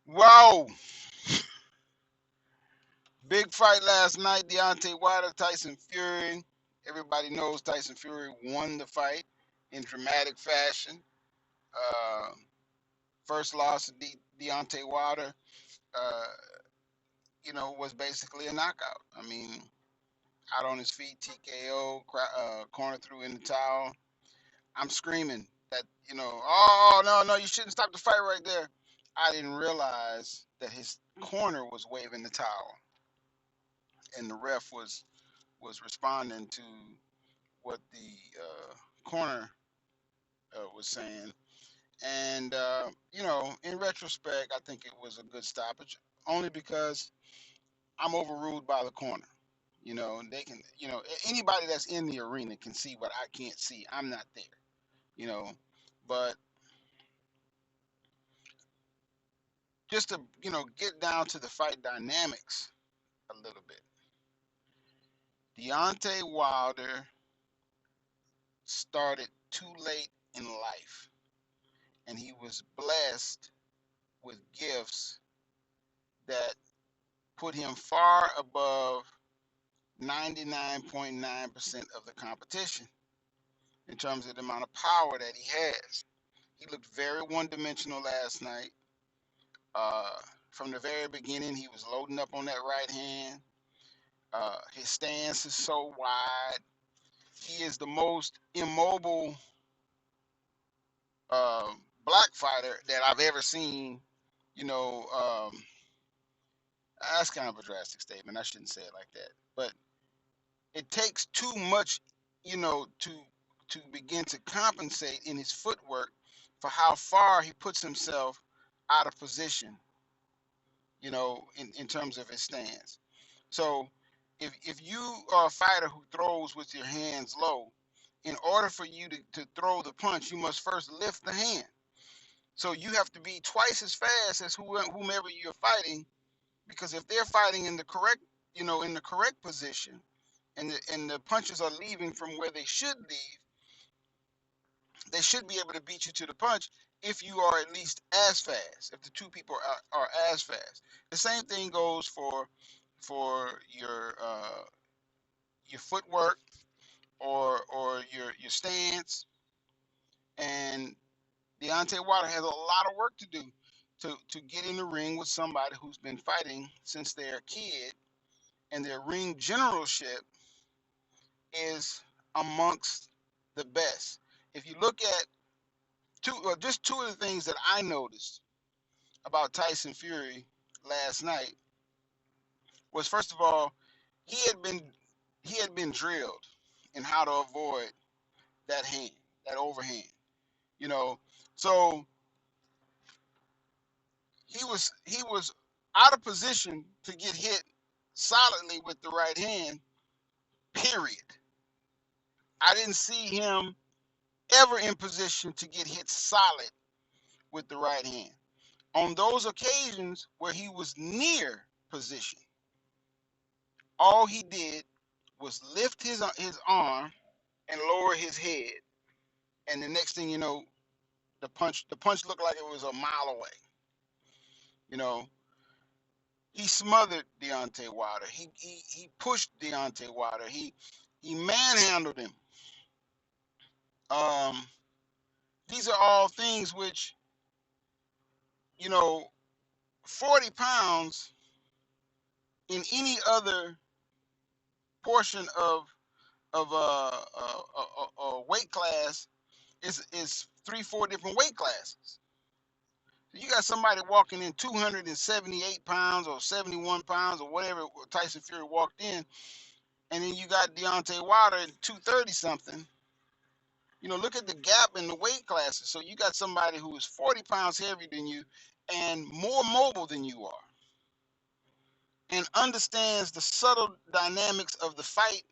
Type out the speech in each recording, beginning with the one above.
Wow. Big fight last night. Deontay Wilder, Tyson Fury. Everybody knows Tyson Fury won the fight in dramatic fashion. Uh, First loss to Deontay Wilder, uh, was basically a knockout. I mean, out on his feet, TKO, corner through in the towel. I'm screaming that, oh, no, no, you shouldn't stop the fight right there. I didn't realize that his corner was waving the towel and the ref was responding to what the corner was saying. And, in retrospect, I think it was a good stoppage only because I'm overruled by the corner. They can, anybody that's in the arena can see what I can't see. I'm not there, you know. But just to, get down to the fight dynamics a little bit. Deontay Wilder started too late in life, and he was blessed with gifts that put him far above 99.9% of the competition in terms of the amount of power that he has. He looked very one dimensional last night. Uh, from the very beginning, he was loading up on that right hand. His stance is so wide. He is the most immobile black fighter that I've ever seen. You know, that's kind of a drastic statement. I shouldn't say it like that. But it takes too much, to begin to compensate in his footwork for how far he puts himself out of position, in terms of his stance. So if you are a fighter who throws with your hands low, in order for you to throw the punch, you must first lift the hand. So you have to be twice as fast as whomever you're fighting, because if they're fighting in the correct position, and the punches are leaving from where they should leave, they should be able to beat you to the punch if you are at least as fast. If the two people are as fast, the same thing goes for your footwork or your stance. And Deontay Wilder has a lot of work to do to get in the ring with somebody who's been fighting since they're a kid, and their ring generalship is amongst the best. If you look at just two of the things that I noticed about Tyson Fury last night was, first of all, he had been he had been drilled in how to avoid that hand, that overhand. You know, so he was out of position to get hit solidly with the right hand. Period. I didn't see him ever in position to get hit solid with the right hand. On those occasions where he was near position, all he did was lift his arm and lower his head, and the next thing you know, the punch looked like it was a mile away. You know, he smothered Deontay Wilder. He pushed Deontay Wilder. He manhandled him. Um, these are all things which, you know 40 pounds in any other portion of a weight class is 3 4 different weight classes. So you got somebody walking in 278 pounds or 71 pounds or whatever Tyson Fury walked in, and then you got Deontay Wilder at 230 something. Look at the gap in the weight classes. So you got somebody who is 40 pounds heavier than you and more mobile than you are, and understands the subtle dynamics of the fight,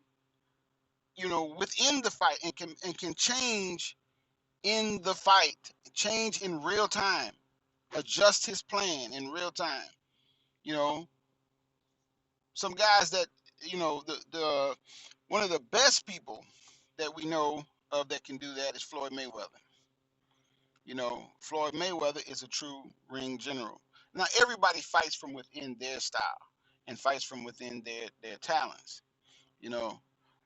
within the fight, and can change in the fight, change in real time, adjust his plan in real time. You know, some guys that the one of the best people that we know of that can do that is Floyd Mayweather. Floyd Mayweather is a true ring general. Now everybody fights from within their style and fights from within their talents, you know.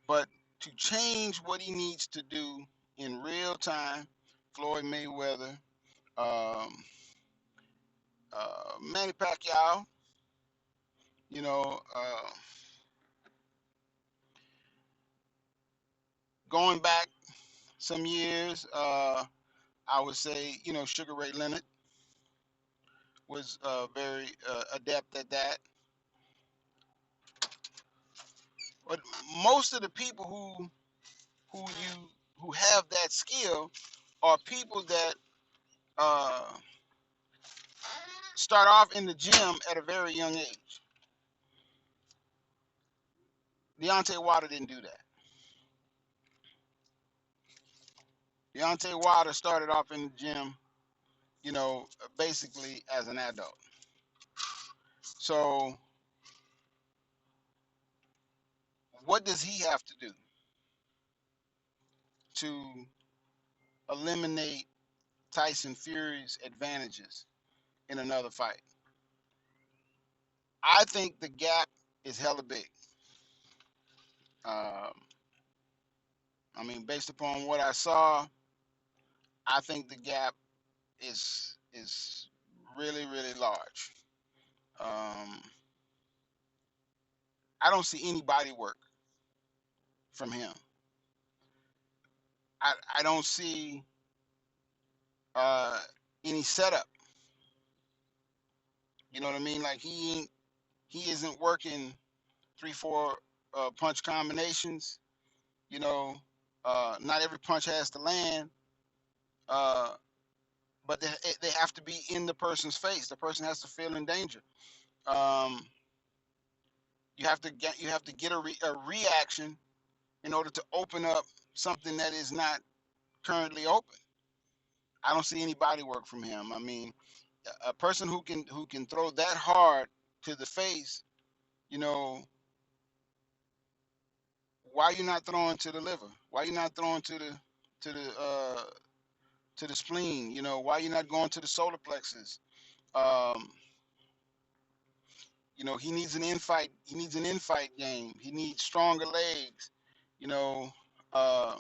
But to change what he needs to do in real time, Floyd Mayweather, um, Manny Pacquiao, you know, going back some years, I would say, you know, Sugar Ray Leonard was very adept at that. But most of the people who have that skill are people that uh, start off in the gym at a very young age. Deontay Wilder didn't do that. Deontay Wilder started off in the gym, you know, basically as an adult. So what does he have to do to eliminate Tyson Fury's advantages in another fight? I think the gap is hella big. Um, I mean, based upon what I saw, I think the gap is really large. Um, I don't see any body work from him. I don't see uh, any setup. You know what I mean? Like he isn't working 3-4 punch combinations. You know, not every punch has to land, uh, but they have to be in the person's face. The person has to feel in danger. Um, you have to get a reaction in order to open up something that is not currently open. I don't see any body work from him. I mean, a person who can throw that hard to the face, you know, why you not throwing to the liver? Why you not throwing to the uh to the spleen? You know, why you not going to the solar plexus? Um, you know, he needs an infight. He needs an infight game. He needs stronger legs. You know, uh,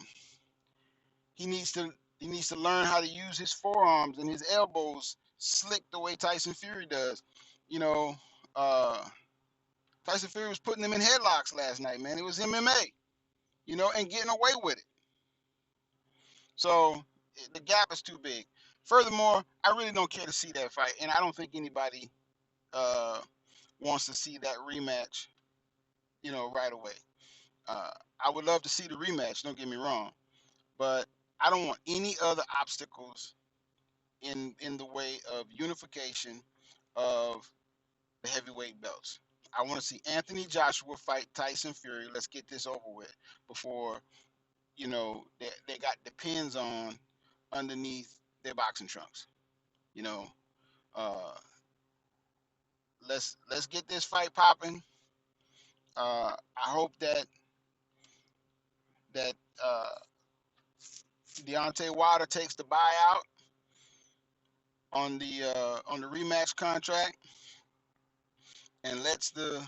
he needs to he needs to learn how to use his forearms and his elbows slick the way Tyson Fury does. You know, uh, Tyson Fury was putting them in headlocks last night, man. It was MMA, you know, and getting away with it. So the gap is too big. Furthermore, I really don't care to see that fight, and I don't think anybody uh, wants to see that rematch, you know, right away. Uh, I would love to see the rematch. Don't get me wrong, but I don't want any other obstacles in the way of unification of the heavyweight belts. I want to see Anthony Joshua fight Tyson Fury. Let's get this over with before you know they got the pins on underneath their boxing trunks. You know, uh, let's get this fight popping. I hope that Deontay Wilder takes the buyout on the rematch contract and lets the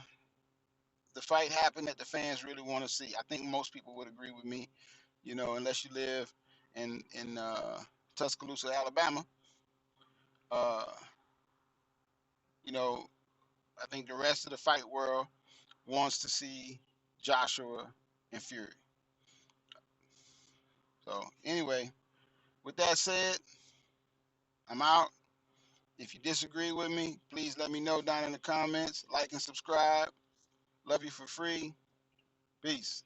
fight happen that the fans really want to see. I think most people would agree with me, you know, unless you live in Tuscaloosa, Alabama. Uh, you know, I think the rest of the fight world wants to see Joshua and Fury. So anyway, with that said, I'm out. If you disagree with me, please let me know down in the comments. Like and subscribe. Love you for free. Peace.